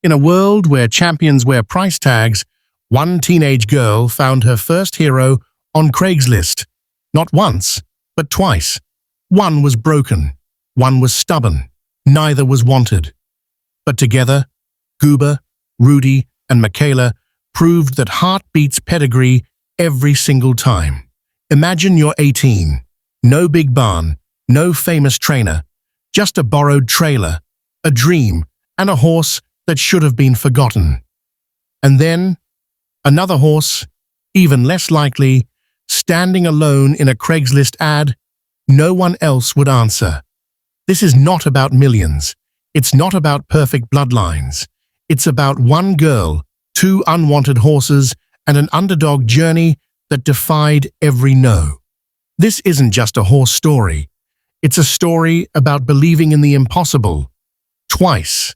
In a world where champions wear price tags, one teenage girl found her first hero on Craigslist. Not once, but twice. One was broken, one was stubborn, neither was wanted. But together, Goober, Rudy, and Makayla proved that heart beats pedigree every single time. Imagine you're 18, no big barn, no famous trainer, just a borrowed trailer, a dream, and a horse that should have been forgotten. And then, another horse, even less likely, standing alone in a Craigslist ad, no one else would answer. This is not about millions. It's not about perfect bloodlines. It's about one girl, two unwanted horses, and an underdog journey that defied every no. This isn't just a horse story. It's a story about believing in the impossible. Twice.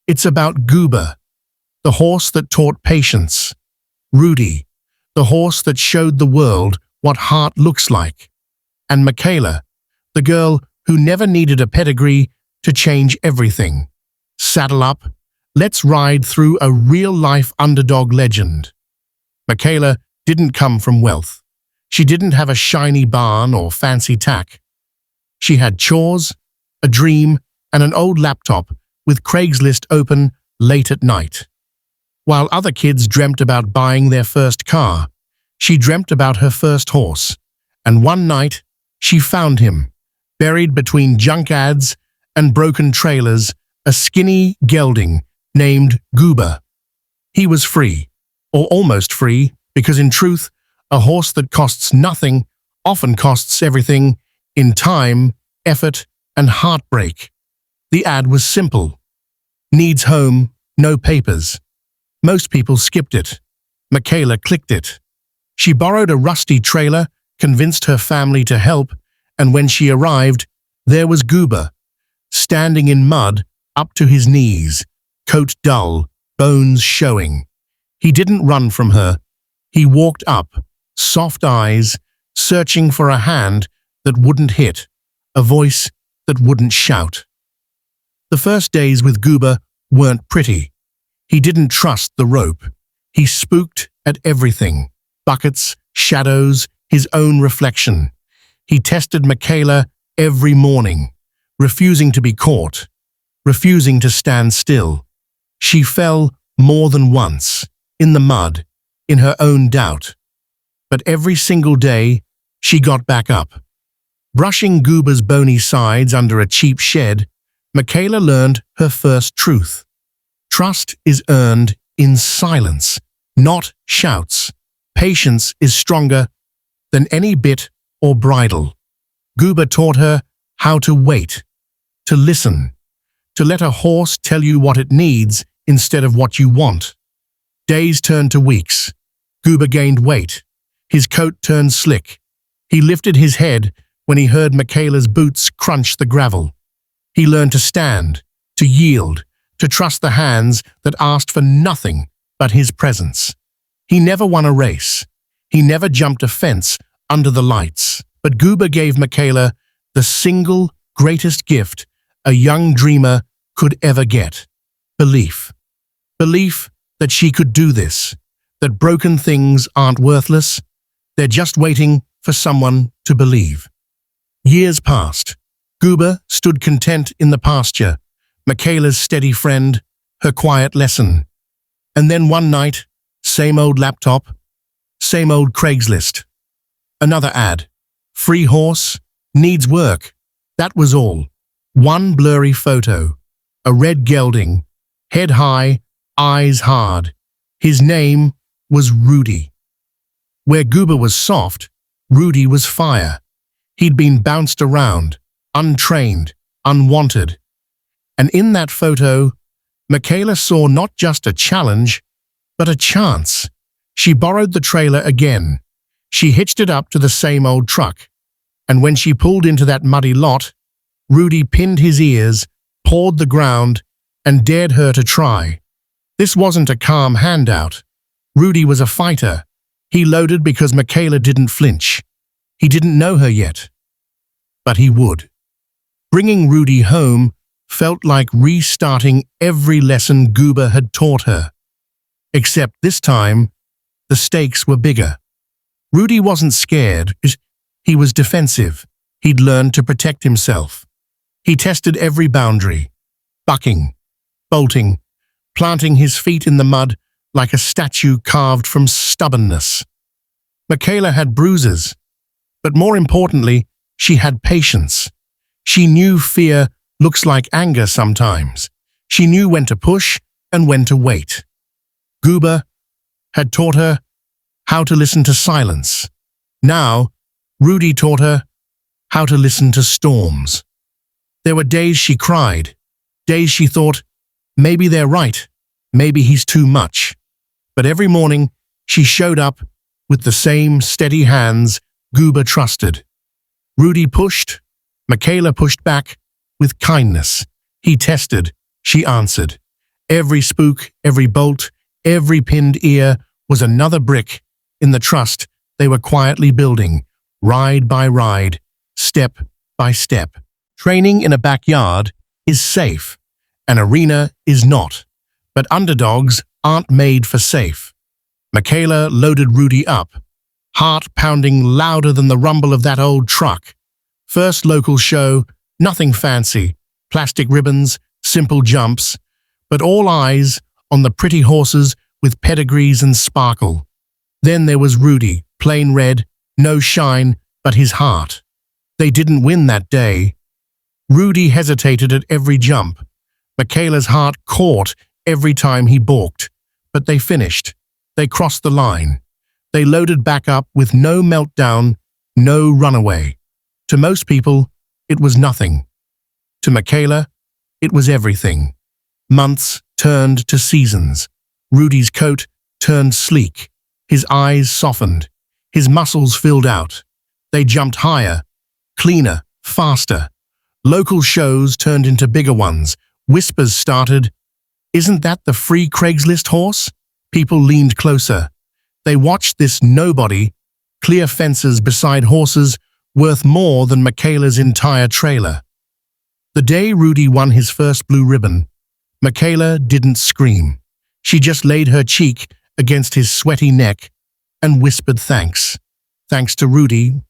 It's about Goober, the horse that taught patience. Rudy, the horse that showed the world what heart looks like. And Makayla, the girl who never needed a pedigree to change everything. Saddle up, let's ride through a real-life underdog legend. Makayla didn't come from wealth. She didn't have a shiny barn or fancy tack. She had chores, a dream, and an old laptop with Craigslist open late at night. While other kids dreamt about buying their first car, she dreamt about her first horse. And one night, she found him, buried between junk ads and broken trailers, a skinny gelding named Goober. He was free, or almost free, because in truth, a horse that costs nothing often costs everything in time, effort, and heartbreak. The ad was simple. Needs home, no papers. Most people skipped it. Makayla clicked it. She borrowed a rusty trailer, convinced her family to help, and when she arrived, there was Goober, standing in mud up to his knees, coat dull, bones showing. He didn't run from her. He walked up, soft eyes, searching for a hand that wouldn't hit, a voice that wouldn't shout. The first days with Goober weren't pretty. He didn't trust the rope. He spooked at everything. Buckets, shadows, his own reflection. He tested Makayla every morning, refusing to be caught, refusing to stand still. She fell more than once, in the mud, in her own doubt. But every single day, she got back up. Brushing Goober's bony sides under a cheap shed, Makayla learned her first truth. Trust is earned in silence, not shouts. Patience is stronger than any bit or bridle. Goober taught her how to wait, to listen, to let a horse tell you what it needs instead of what you want. Days turned to weeks. Goober gained weight. His coat turned slick. He lifted his head when he heard Makayla's boots crunch the gravel. He learned to stand, to yield, to trust the hands that asked for nothing but his presence. He never won a race. He never jumped a fence under the lights. But Goober gave Makayla the single greatest gift a young dreamer could ever get: belief. Belief that she could do this, that broken things aren't worthless, they're just waiting for someone to believe. Years passed. Goober stood content in the pasture, Makayla's steady friend, her quiet lesson. And then one night, same old laptop, same old Craigslist. Another ad. Free horse, needs work. That was all. One blurry photo. A red gelding, head high, eyes hard. His name was Rudy. Where Goober was soft, Rudy was fire. He'd been bounced around, untrained, unwanted. And in that photo, Makayla saw not just a challenge, but a chance. She borrowed the trailer again. She hitched it up to the same old truck. And when she pulled into that muddy lot, Rudy pinned his ears, pawed the ground, and dared her to try. This wasn't a calm handout. Rudy was a fighter. He loaded because Makayla didn't flinch. He didn't know her yet. But he would. Bringing Rudy home felt like restarting every lesson Goober had taught her. Except this time, the stakes were bigger. Rudy wasn't scared. He was defensive. He'd learned to protect himself. He tested every boundary, bucking, bolting, planting his feet in the mud like a statue carved from stubbornness. Makayla had bruises, but more importantly, she had patience. She knew fear looks like anger sometimes. She knew when to push and when to wait. Goober had taught her how to listen to silence. Now, Rudy taught her how to listen to storms. There were days she cried, days she thought, maybe they're right, maybe he's too much. But every morning, she showed up with the same steady hands Goober trusted. Rudy pushed, Makayla pushed back with kindness. He tested, she answered. Every spook, every bolt, every pinned ear was another brick in the trust they were quietly building, ride by ride, step by step. Training in a backyard is safe. An arena is not. But underdogs aren't made for safe. Makayla loaded Rudy up, heart pounding louder than the rumble of that old truck. First local show, nothing fancy, plastic ribbons, simple jumps, but all eyes on the pretty horses with pedigrees and sparkle. Then there was Rudy, plain red, no shine, but his heart. They didn't win that day. Rudy hesitated at every jump. Makayla's heart caught every time he balked. But they finished. They crossed the line. They loaded back up with no meltdown, no runaway. To most people, it was nothing. To Makayla, it was everything. Months turned to seasons. Rudy's coat turned sleek. His eyes softened. His muscles filled out. They jumped higher, cleaner, faster. Local shows turned into bigger ones. Whispers started, "Isn't that the free Craigslist horse?" People leaned closer. They watched this nobody clear fences beside horses worth more than Makayla's entire trailer. The day Rudy won his first blue ribbon, Makayla didn't scream. She just laid her cheek against his sweaty neck and whispered thanks. Thanks to Rudy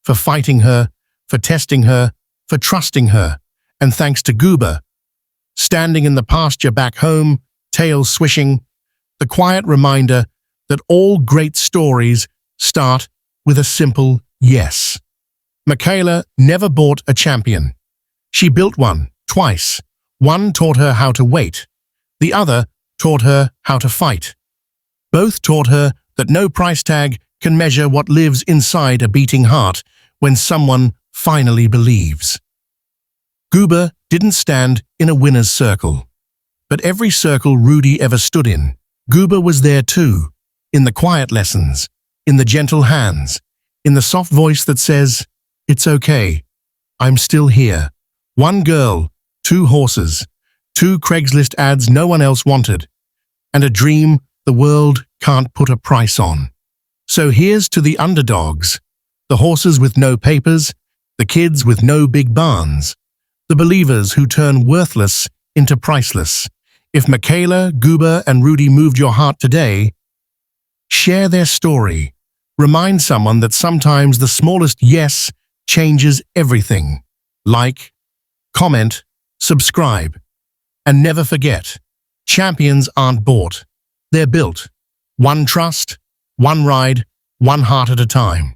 for fighting her, for testing her, for trusting her, and thanks to Goober, standing in the pasture back home, tail swishing, the quiet reminder that all great stories start with a simple yes. Makayla never bought a champion. She built one, twice. One taught her how to wait. The other taught her how to fight. Both taught her that no price tag can measure what lives inside a beating heart when someone finally believes. Goober didn't stand in a winner's circle. But every circle Rudy ever stood in, Goober was there too, in the quiet lessons, in the gentle hands, in the soft voice that says, "It's okay, I'm still here." One girl, two horses, two Craigslist ads no one else wanted, and a dream the world can't put a price on. So here's to the underdogs, the horses with no papers, the kids with no big barns, the believers who turn worthless into priceless. If Makayla, Goober, and Rudy moved your heart today, share their story. Remind someone that sometimes the smallest yes changes everything. Like, comment, subscribe, and never forget, champions aren't bought. They're built. One trust, one ride, one heart at a time.